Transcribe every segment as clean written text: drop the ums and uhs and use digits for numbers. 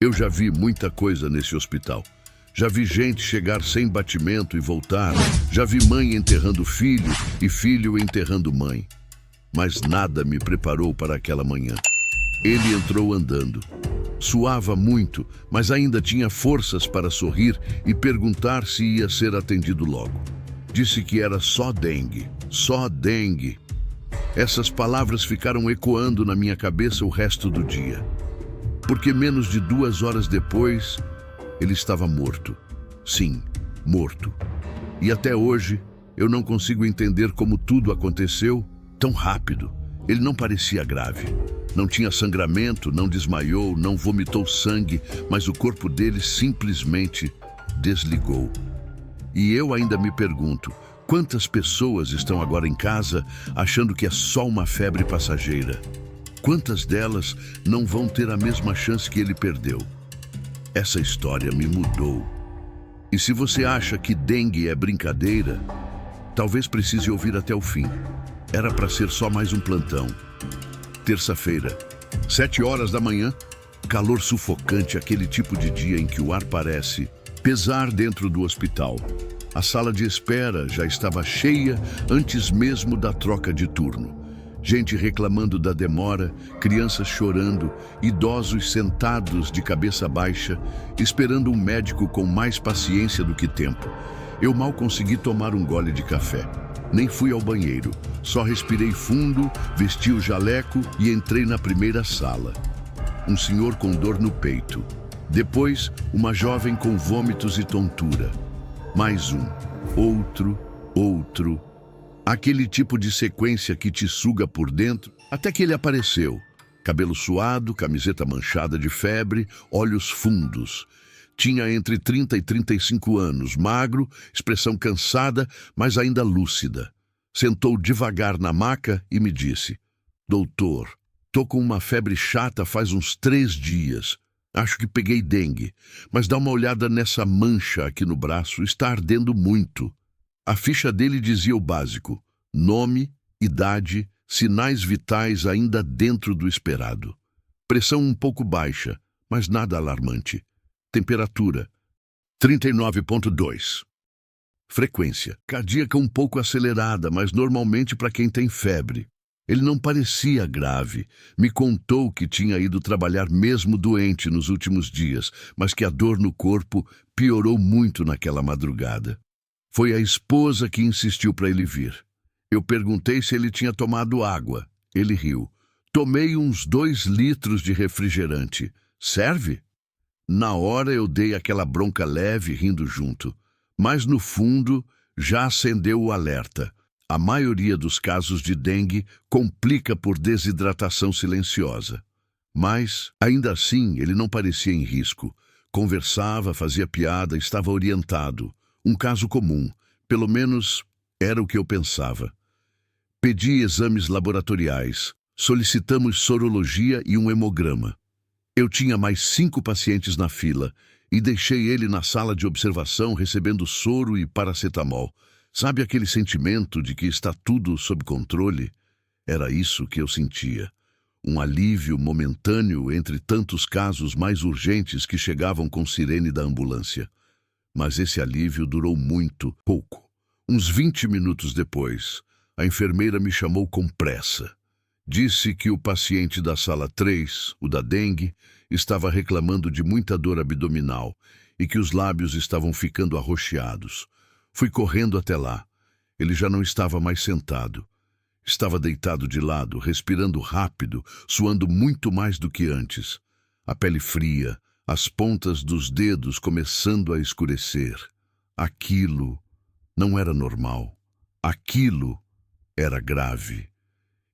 Eu já vi muita coisa nesse hospital. Já vi gente chegar sem batimento e voltar. Já vi mãe enterrando filho e filho enterrando mãe. Mas nada me preparou para aquela manhã. Ele entrou andando. Suava muito, mas ainda tinha forças para sorrir e perguntar se ia ser atendido logo. Disse que era só dengue, só dengue. Essas palavras ficaram ecoando na minha cabeça o resto do dia. Porque menos de 2 horas depois, ele estava morto. Sim, morto. E até hoje, eu não consigo entender como tudo aconteceu tão rápido. Ele não parecia grave. Não tinha sangramento, não desmaiou, não vomitou sangue, mas o corpo dele simplesmente desligou. E eu ainda me pergunto, quantas pessoas estão agora em casa achando que é só uma febre passageira? Quantas delas não vão ter a mesma chance que ele perdeu? Essa história me mudou. E se você acha que dengue é brincadeira, talvez precise ouvir até o fim. Era para ser só mais um plantão. Terça-feira, 7 horas da manhã, calor sufocante, aquele tipo de dia em que o ar parece pesar dentro do hospital. A sala de espera já estava cheia antes mesmo da troca de turno. Gente reclamando da demora, crianças chorando, idosos sentados de cabeça baixa, esperando um médico com mais paciência do que tempo. Eu mal consegui tomar um gole de café. Nem fui ao banheiro, só respirei fundo, vesti o jaleco e entrei na primeira sala. Um senhor com dor no peito. Depois, uma jovem com vômitos e tontura. Mais um, outro. Aquele tipo de sequência que te suga por dentro, até que ele apareceu. Cabelo suado, camiseta manchada de febre, olhos fundos. Tinha entre 30 e 35 anos, magro, expressão cansada, mas ainda lúcida. Sentou devagar na maca e me disse: "Doutor, tô com uma febre chata faz uns 3 dias. Acho que peguei dengue, mas dá uma olhada nessa mancha aqui no braço, está ardendo muito." A ficha dele dizia o básico: nome, idade, sinais vitais ainda dentro do esperado. Pressão um pouco baixa, mas nada alarmante. Temperatura 39,2. Frequência cardíaca um pouco acelerada, mas normalmente para quem tem febre. Ele não parecia grave. Me contou que tinha ido trabalhar mesmo doente nos últimos dias, mas que a dor no corpo piorou muito naquela madrugada. Foi a esposa que insistiu para ele vir. Eu perguntei se ele tinha tomado água. Ele riu. Tomei uns 2 litros de refrigerante. Serve? Na hora eu dei aquela bronca leve rindo junto. Mas no fundo já acendeu o alerta. A maioria dos casos de dengue complica por desidratação silenciosa. Mas, ainda assim, ele não parecia em risco. Conversava, fazia piada, estava orientado. Um caso comum, pelo menos era o que eu pensava. Pedi exames laboratoriais, solicitamos sorologia e um hemograma. Eu tinha mais 5 pacientes na fila e deixei ele na sala de observação recebendo soro e paracetamol. Sabe aquele sentimento de que está tudo sob controle? Era isso que eu sentia. Um alívio momentâneo entre tantos casos mais urgentes que chegavam com sirene da ambulância. Mas esse alívio durou muito pouco. Uns 20 minutos depois, a enfermeira me chamou com pressa. Disse que o paciente da sala 3, o da dengue, estava reclamando de muita dor abdominal e que os lábios estavam ficando arroxeados. Fui correndo até lá. Ele já não estava mais sentado. Estava deitado de lado, respirando rápido, suando muito mais do que antes. A pele fria, as pontas dos dedos começando a escurecer. Aquilo não era normal. Aquilo era grave.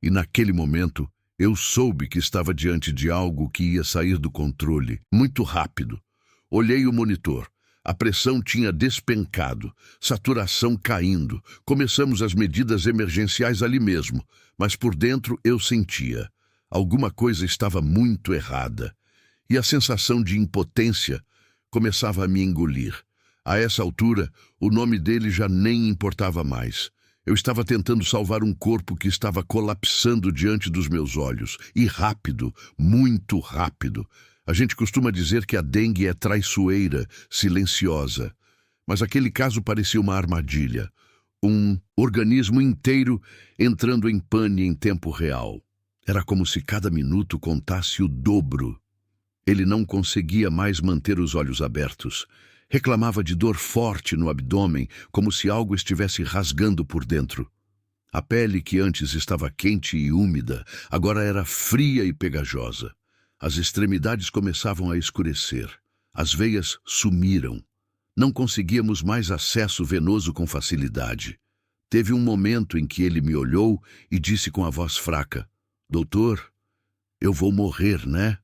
E naquele momento, eu soube que estava diante de algo que ia sair do controle, muito rápido. Olhei o monitor. A pressão tinha despencado, saturação caindo. Começamos as medidas emergenciais ali mesmo, mas por dentro eu sentia. Alguma coisa estava muito errada. E a sensação de impotência começava a me engolir. A essa altura, o nome dele já nem importava mais. Eu estava tentando salvar um corpo que estava colapsando diante dos meus olhos. E rápido, muito rápido. A gente costuma dizer que a dengue é traiçoeira, silenciosa. Mas aquele caso parecia uma armadilha. Um organismo inteiro entrando em pane em tempo real. Era como se cada minuto contasse o dobro. Ele não conseguia mais manter os olhos abertos. Reclamava de dor forte no abdômen, como se algo estivesse rasgando por dentro. A pele, que antes estava quente e úmida, agora era fria e pegajosa. As extremidades começavam a escurecer. As veias sumiram. Não conseguíamos mais acesso venoso com facilidade. Teve um momento em que ele me olhou e disse com a voz fraca: "Doutor, eu vou morrer, né?"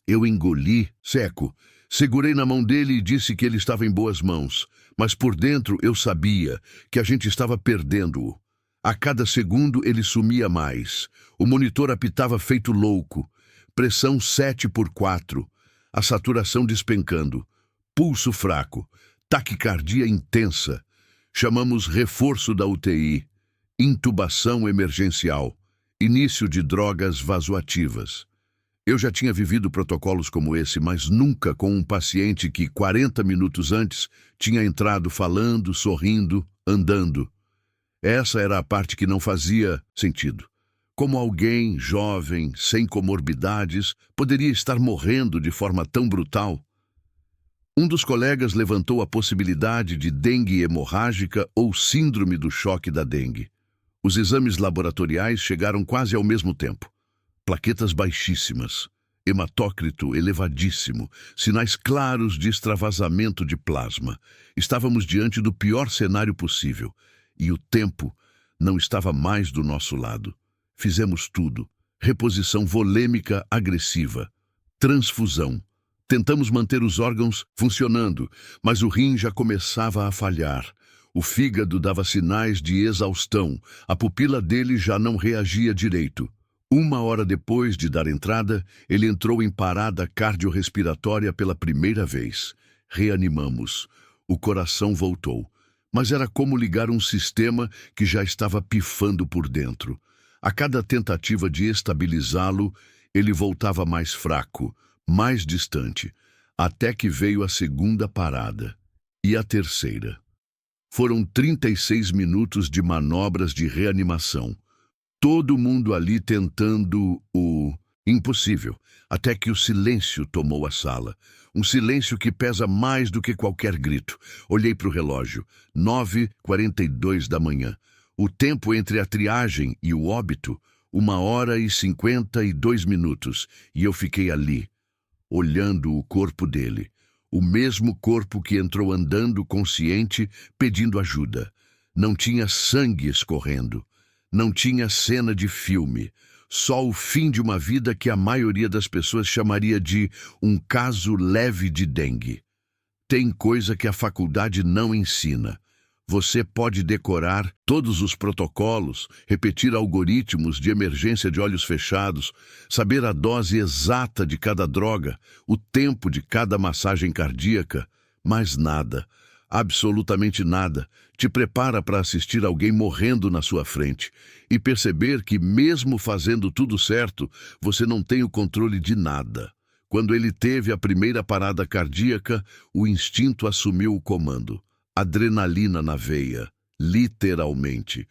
Eu engoli, seco. Segurei na mão dele e disse que ele estava em boas mãos. Mas por dentro eu sabia que a gente estava perdendo-o. A cada segundo ele sumia mais. O monitor apitava feito louco. Pressão 7/4. A saturação despencando. Pulso fraco. Taquicardia intensa. Chamamos reforço da UTI. Intubação emergencial. Início de drogas vasoativas. Eu já tinha vivido protocolos como esse, mas nunca com um paciente que 40 minutos antes tinha entrado falando, sorrindo, andando. Essa era a parte que não fazia sentido. Como alguém jovem, sem comorbidades, poderia estar morrendo de forma tão brutal? Um dos colegas levantou a possibilidade de dengue hemorrágica ou síndrome do choque da dengue. Os exames laboratoriais chegaram quase ao mesmo tempo. Plaquetas baixíssimas, hematócrito elevadíssimo, sinais claros de extravasamento de plasma. Estávamos diante do pior cenário possível. E o tempo não estava mais do nosso lado. Fizemos tudo. Reposição volêmica agressiva. Transfusão. Tentamos manter os órgãos funcionando, mas o rim já começava a falhar. O fígado dava sinais de exaustão. A pupila dele já não reagia direito. 1 hora depois de dar entrada, ele entrou em parada cardiorrespiratória pela primeira vez. Reanimamos. O coração voltou. Mas era como ligar um sistema que já estava pifando por dentro. A cada tentativa de estabilizá-lo, ele voltava mais fraco, mais distante, até que veio a segunda parada. E a terceira. Foram 36 minutos de manobras de reanimação. Todo mundo ali tentando o impossível, até que o silêncio tomou a sala. Um silêncio que pesa mais do que qualquer grito. Olhei para o relógio. 9h42 da manhã. O tempo entre a triagem e o óbito, 1h52 minutos. E eu fiquei ali, olhando o corpo dele. O mesmo corpo que entrou andando consciente, pedindo ajuda. Não tinha sangue escorrendo. Não tinha cena de filme. Só o fim de uma vida que a maioria das pessoas chamaria de um caso leve de dengue. Tem coisa que a faculdade não ensina. Você pode decorar todos os protocolos, repetir algoritmos de emergência de olhos fechados, saber a dose exata de cada droga, o tempo de cada massagem cardíaca, mas nada, absolutamente nada, te prepara para assistir alguém morrendo na sua frente e perceber que, mesmo fazendo tudo certo, você não tem o controle de nada. Quando ele teve a primeira parada cardíaca, o instinto assumiu o comando. Adrenalina na veia, literalmente.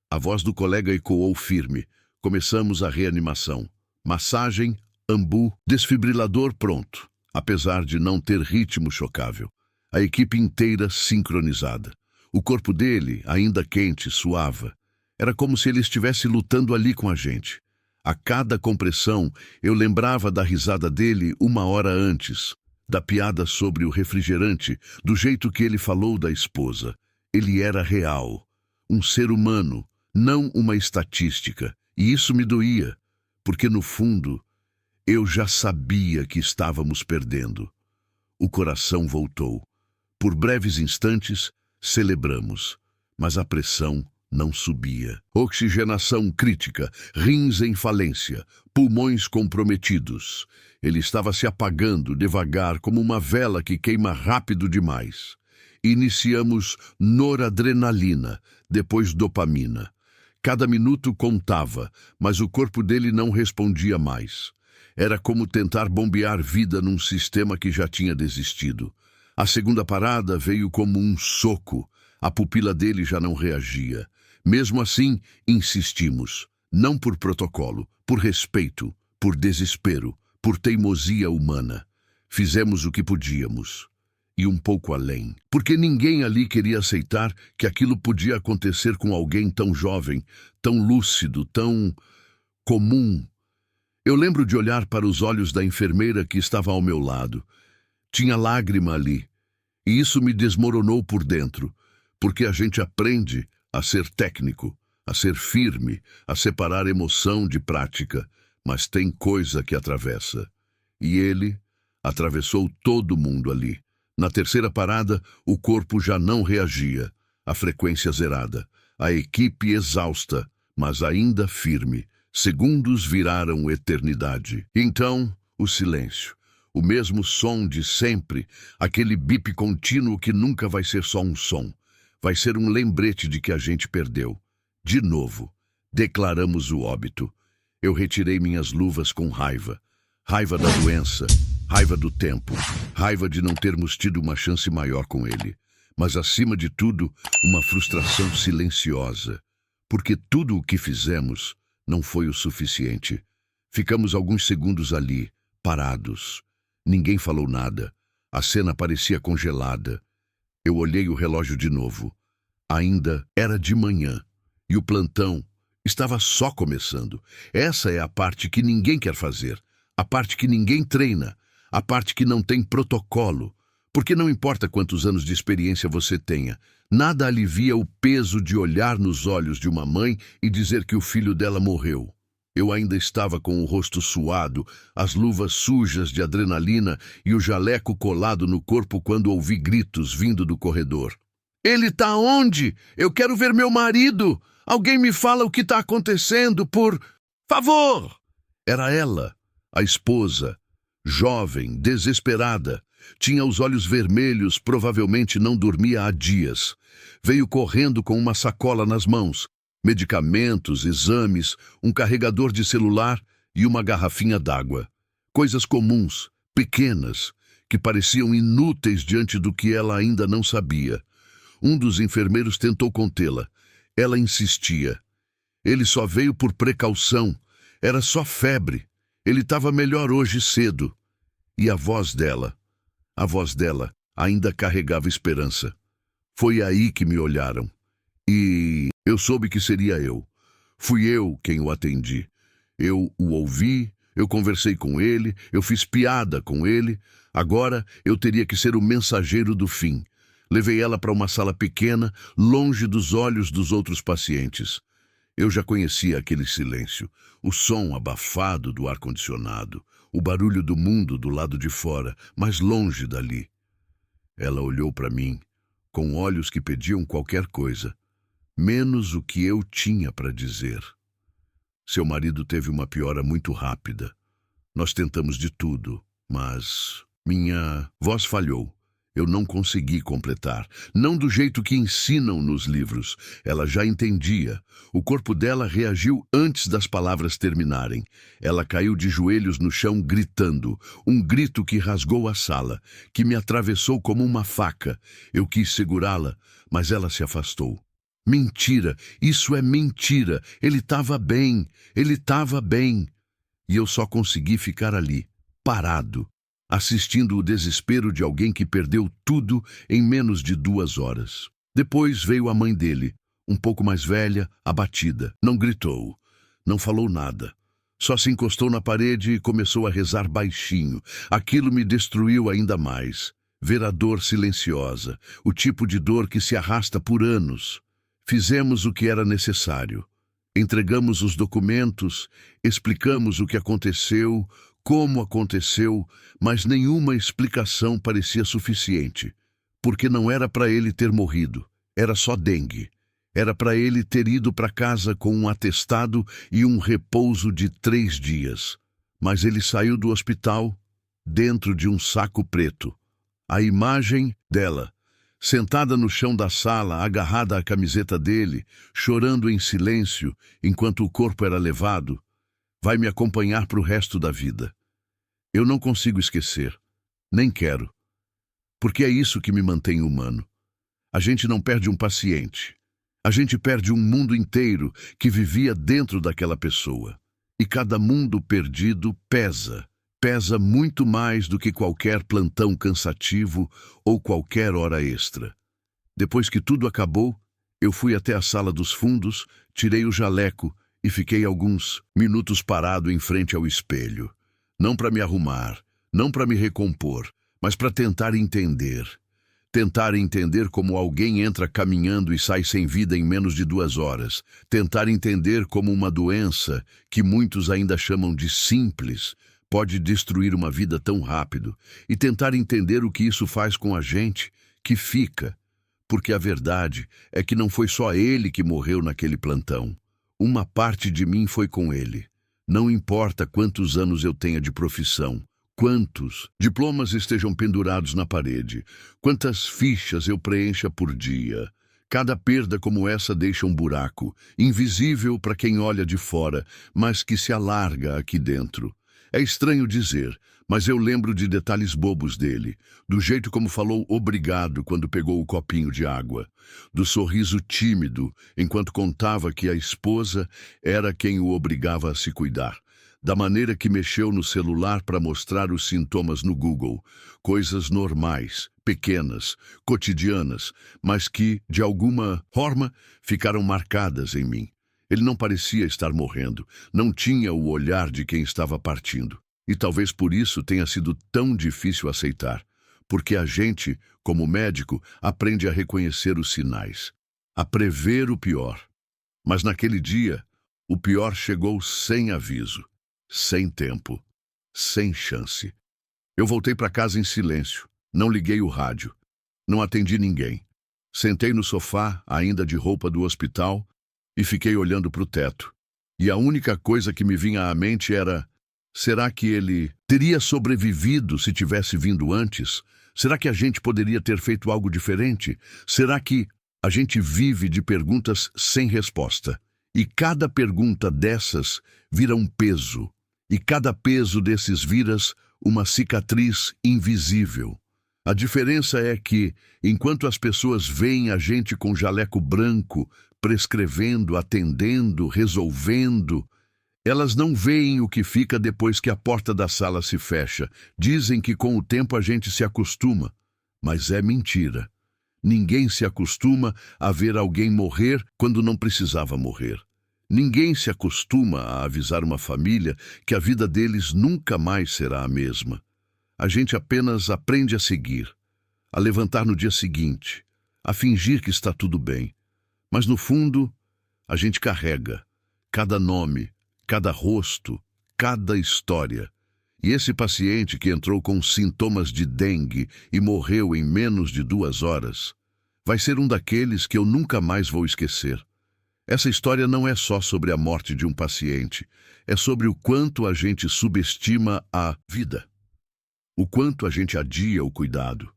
A voz do colega ecoou firme. Começamos a reanimação. Massagem, ambu, desfibrilador pronto, apesar de não ter ritmo chocável. A equipe inteira sincronizada. O corpo dele, ainda quente, suava. Era como se ele estivesse lutando ali com a gente. A cada compressão, eu lembrava da risada dele 1 hora antes, da piada sobre o refrigerante, do jeito que ele falou da esposa. Ele era real, um ser humano, não uma estatística. E isso me doía, porque no fundo, eu já sabia que estávamos perdendo. O coração voltou. Por breves instantes, celebramos, mas a pressão não subia. Oxigenação crítica, rins em falência, pulmões comprometidos. Ele estava se apagando devagar, como uma vela que queima rápido demais. Iniciamos noradrenalina, depois dopamina. Cada minuto contava, mas o corpo dele não respondia mais. Era como tentar bombear vida num sistema que já tinha desistido. A segunda parada veio como um soco. A pupila dele já não reagia. Mesmo assim, insistimos. Não por protocolo, por respeito, por desespero, por teimosia humana. Fizemos o que podíamos. E um pouco além. Porque ninguém ali queria aceitar que aquilo podia acontecer com alguém tão jovem, tão lúcido, tão comum. Eu lembro de olhar para os olhos da enfermeira que estava ao meu lado. Tinha lágrima ali. E isso me desmoronou por dentro. Porque a gente aprende a ser técnico, a ser firme, a separar emoção de prática. Mas tem coisa que atravessa. E ele atravessou todo mundo ali. Na terceira parada, o corpo já não reagia, a frequência zerada, a equipe exausta, mas ainda firme. Segundos viraram eternidade. Então, o silêncio. O mesmo som de sempre, aquele bip contínuo que nunca vai ser só um som. Vai ser um lembrete de que a gente perdeu. De novo, declaramos o óbito. Eu retirei minhas luvas com raiva. Raiva da doença, raiva do tempo, raiva de não termos tido uma chance maior com ele. Mas, acima de tudo, uma frustração silenciosa. Porque tudo o que fizemos não foi o suficiente. Ficamos alguns segundos ali, parados. Ninguém falou nada. A cena parecia congelada. Eu olhei o relógio de novo. Ainda era de manhã. E o plantão estava só começando. Essa é a parte que ninguém quer fazer. A parte que ninguém treina, a parte que não tem protocolo. Porque não importa quantos anos de experiência você tenha, nada alivia o peso de olhar nos olhos de uma mãe e dizer que o filho dela morreu. Eu ainda estava com o rosto suado, as luvas sujas de adrenalina e o jaleco colado no corpo quando ouvi gritos vindo do corredor. "Ele tá onde? Eu quero ver meu marido! Alguém me fala o que tá acontecendo, por favor!" Era ela. A esposa, jovem, desesperada, tinha os olhos vermelhos, provavelmente não dormia há dias. Veio correndo com uma sacola nas mãos, medicamentos, exames, um carregador de celular e uma garrafinha d'água. Coisas comuns, pequenas, que pareciam inúteis diante do que ela ainda não sabia. Um dos enfermeiros tentou contê-la. Ela insistia. Ele só veio por precaução. Era só febre. Ele estava melhor hoje cedo. E a voz dela ainda carregava esperança. Foi aí que me olharam. E eu soube que seria eu. Fui eu quem o atendi. Eu o ouvi, eu conversei com ele, eu fiz piada com ele. Agora eu teria que ser o mensageiro do fim. Levei ela para uma sala pequena, longe dos olhos dos outros pacientes. Eu já conhecia aquele silêncio, o som abafado do ar-condicionado, o barulho do mundo do lado de fora, mais longe dali. Ela olhou para mim, com olhos que pediam qualquer coisa, menos o que eu tinha para dizer. Seu marido teve uma piora muito rápida. Nós tentamos de tudo, mas minha voz falhou. Eu não consegui completar. Não do jeito que ensinam nos livros. Ela já entendia. O corpo dela reagiu antes das palavras terminarem. Ela caiu de joelhos no chão gritando. Um grito que rasgou a sala, que me atravessou como uma faca. Eu quis segurá-la, mas ela se afastou. Mentira! Isso é mentira! Ele estava bem! Ele estava bem! E eu só consegui ficar ali, parado, assistindo o desespero de alguém que perdeu tudo em menos de 2 horas. Depois veio a mãe dele, um pouco mais velha, abatida. Não gritou, não falou nada. Só se encostou na parede e começou a rezar baixinho. Aquilo me destruiu ainda mais. Ver a dor silenciosa, o tipo de dor que se arrasta por anos. Fizemos o que era necessário. Entregamos os documentos, explicamos o que aconteceu, como aconteceu, mas nenhuma explicação parecia suficiente. Porque não era para ele ter morrido, era só dengue. Era para ele ter ido para casa com um atestado e um repouso de 3 dias. Mas ele saiu do hospital dentro de um saco preto. A imagem dela, sentada no chão da sala, agarrada à camiseta dele, chorando em silêncio enquanto o corpo era levado, vai me acompanhar para o resto da vida. Eu não consigo esquecer, nem quero, porque é isso que me mantém humano. A gente não perde um paciente. A gente perde um mundo inteiro que vivia dentro daquela pessoa. E cada mundo perdido pesa. Pesa muito mais do que qualquer plantão cansativo ou qualquer hora extra. Depois que tudo acabou, eu fui até a sala dos fundos, tirei o jaleco e fiquei alguns minutos parado em frente ao espelho. Não para me arrumar, não para me recompor, mas para tentar entender. Tentar entender como alguém entra caminhando e sai sem vida em menos de 2 horas. Tentar entender como uma doença, que muitos ainda chamam de simples, pode destruir uma vida tão rápido. E tentar entender o que isso faz com a gente, que fica. Porque a verdade é que não foi só ele que morreu naquele plantão. Uma parte de mim foi com ele. Não importa quantos anos eu tenha de profissão, quantos diplomas estejam pendurados na parede, quantas fichas eu preencha por dia. Cada perda como essa deixa um buraco, invisível para quem olha de fora, mas que se alarga aqui dentro. É estranho dizer, mas eu lembro de detalhes bobos dele, do jeito como falou obrigado quando pegou o copinho de água, do sorriso tímido enquanto contava que a esposa era quem o obrigava a se cuidar, da maneira que mexeu no celular para mostrar os sintomas no Google, coisas normais, pequenas, cotidianas, mas que, de alguma forma, ficaram marcadas em mim. Ele não parecia estar morrendo, não tinha o olhar de quem estava partindo. E talvez por isso tenha sido tão difícil aceitar, porque a gente, como médico, aprende a reconhecer os sinais, a prever o pior. Mas naquele dia, o pior chegou sem aviso, sem tempo, sem chance. Eu voltei para casa em silêncio, não liguei o rádio, não atendi ninguém. Sentei no sofá, ainda de roupa do hospital, e fiquei olhando para o teto. E a única coisa que me vinha à mente era: será que ele teria sobrevivido se tivesse vindo antes? Será que a gente poderia ter feito algo diferente? Será que a gente vive de perguntas sem resposta? E cada pergunta dessas vira um peso. E cada peso desses vira uma cicatriz invisível. A diferença é que, enquanto as pessoas veem a gente com jaleco branco, prescrevendo, atendendo, resolvendo, elas não veem o que fica depois que a porta da sala se fecha. Dizem que com o tempo a gente se acostuma, mas é mentira. Ninguém se acostuma a ver alguém morrer quando não precisava morrer. Ninguém se acostuma a avisar uma família que a vida deles nunca mais será a mesma. A gente apenas aprende a seguir, a levantar no dia seguinte, a fingir que está tudo bem. Mas no fundo, a gente carrega cada nome, cada rosto, cada história. E esse paciente que entrou com sintomas de dengue e morreu em menos de 2 horas, vai ser um daqueles que eu nunca mais vou esquecer. Essa história não é só sobre a morte de um paciente, é sobre o quanto a gente subestima a vida, o quanto a gente adia o cuidado,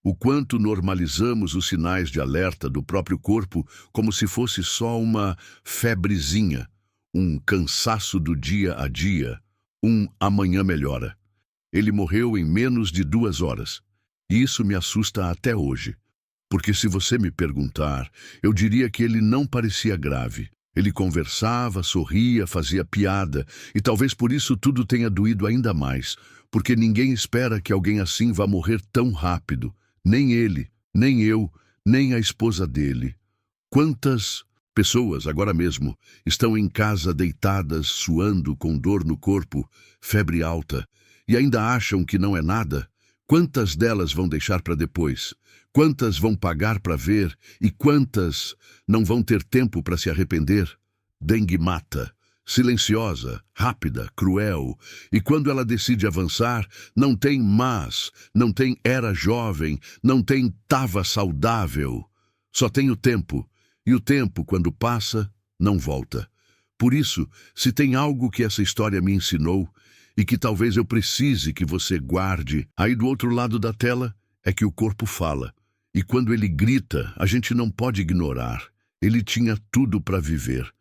o quanto normalizamos os sinais de alerta do próprio corpo como se fosse só uma febrezinha, um cansaço do dia a dia, um amanhã melhora. Ele morreu em menos de 2 horas, e isso me assusta até hoje. Porque se você me perguntar, eu diria que ele não parecia grave. Ele conversava, sorria, fazia piada, e talvez por isso tudo tenha doído ainda mais, porque ninguém espera que alguém assim vá morrer tão rápido. Nem ele, nem eu, nem a esposa dele. Quantas pessoas, agora mesmo, estão em casa deitadas, suando, com dor no corpo, febre alta, e ainda acham que não é nada? Quantas delas vão deixar para depois? Quantas vão pagar para ver e quantas não vão ter tempo para se arrepender? Dengue mata, silenciosa, rápida, cruel, e quando ela decide avançar, não tem mas, não tem era jovem, não tem tava saudável. Só tem o tempo, e o tempo, quando passa, não volta. Por isso, se tem algo que essa história me ensinou, e que talvez eu precise que você guarde aí do outro lado da tela, é que o corpo fala. E quando ele grita, a gente não pode ignorar. Ele tinha tudo para viver,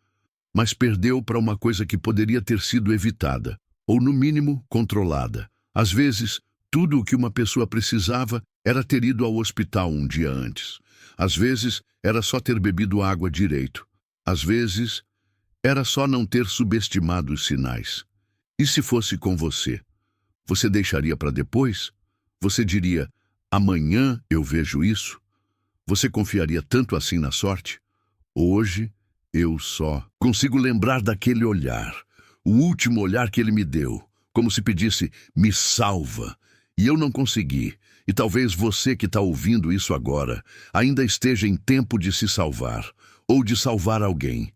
mas perdeu para uma coisa que poderia ter sido evitada, ou no mínimo controlada. Às vezes, tudo o que uma pessoa precisava era ter ido ao hospital um dia antes. Às vezes, era só ter bebido água direito. Às vezes, era só não ter subestimado os sinais. E se fosse com você? Você deixaria para depois? Você diria, amanhã eu vejo isso? Você confiaria tanto assim na sorte? Hoje, eu só consigo lembrar daquele olhar, o último olhar que ele me deu, como se pedisse, me salva. E eu não consegui. E talvez você que está ouvindo isso agora ainda esteja em tempo de se salvar, ou de salvar alguém.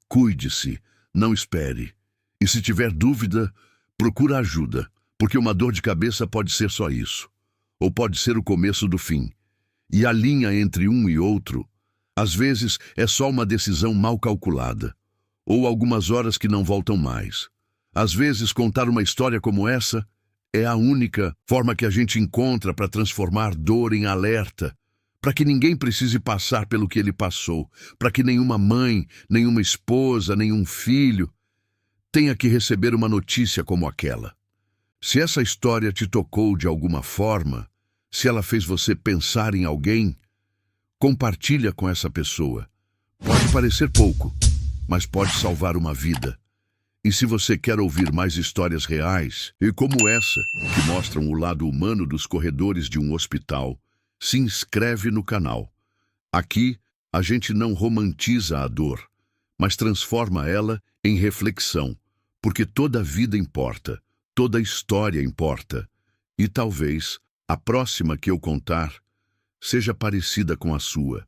Cuide-se, não espere. E se tiver dúvida, procura ajuda, porque uma dor de cabeça pode ser só isso. Ou pode ser o começo do fim. E a linha entre um e outro, às vezes, é só uma decisão mal calculada. Ou algumas horas que não voltam mais. Às vezes, contar uma história como essa é a única forma que a gente encontra para transformar dor em alerta, para que ninguém precise passar pelo que ele passou, para que nenhuma mãe, nenhuma esposa, nenhum filho tenha que receber uma notícia como aquela. Se essa história te tocou de alguma forma, se ela fez você pensar em alguém, compartilha com essa pessoa. Pode parecer pouco, mas pode salvar uma vida. E se você quer ouvir mais histórias reais, e como essa, que mostram o lado humano dos corredores de um hospital, se inscreve no canal. Aqui, a gente não romantiza a dor, mas transforma ela em reflexão, porque toda vida importa, toda história importa. E talvez a próxima que eu contar seja parecida com a sua.